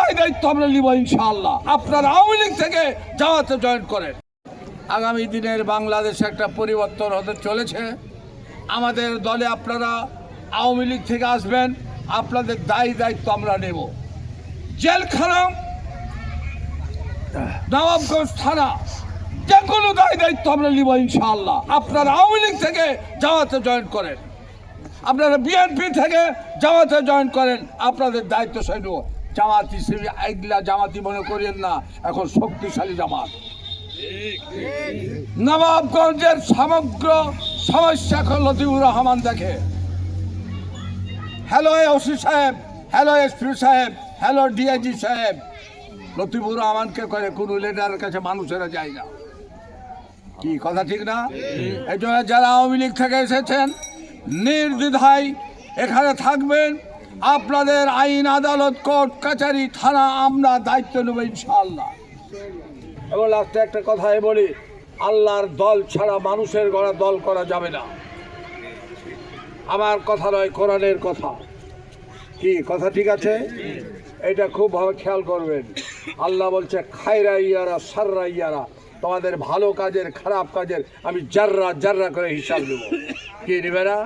দায় দায়িত্ব আমরা নিব ইনশাআল্লাহ। আপনারা আওয়ামী লীগ থেকে জামাতে জয়েন করেন। আগামী দিনের বাংলাদেশে একটা পরিবর্তন হতে চলেছে। আমাদের দলে আপনারা আওয়ামী লীগ থেকে আসবেন, আপনাদের দায়িত্ব আমরা নেব। জেলখানা, নবাবগঞ্জ থানা, যে কোনো দায়িত্ব আমরা নিব ইনশাআল্লাহ। আপনারা আওয়ামী লীগ থেকে জামাতে জয়েন করেন, আপনারা বিএনপি থেকে জামাতে জয়েন করেন, আপনাদের দায়িত্ব সৈন্য। জামাত হিসেবে আইগলা জামাতি মনে করেন না, এখন শক্তিশালী জামাত। নবাবগঞ্জের সমগ্র সমস্যা এখন লতিফুর রহমান দেখে। হ্যালো ওসি সাহেব, হ্যালো এসপি সাহেব, হ্যালো ডিআইজি সাহেব, লতিফুর রহমানকে করে কোনো লিডারের কাছে মানুষেরা যায় না। কি কথা ঠিক না? এই জন্য যারা আওয়ামী লীগ থেকে এসেছেন নির্দ্বিধায় এখানে থাকবেন। আপনাদের আইন, আদালত, কোর্ট কাছারি, থানা আমরা দায়িত্ব নেব ইনশাআল্লাহ। এবং লাস্টে একটা কথাই বলি, আল্লাহর দল ছাড়া মানুষের গড়া দল করা যাবে না। আমার কথা নয়, কোরআনের কথা। কি কথা ঠিক আছে? এটা খুব ভাবে খেয়াল করবেন। আল্লাহ বলছে খায়রা ইয়ারা সাররা ইয়ারা, তোমাদের ভালো কাজের খারাপ কাজের আমি জাররা জাররা করে হিসাব নেব। কি নেবে না?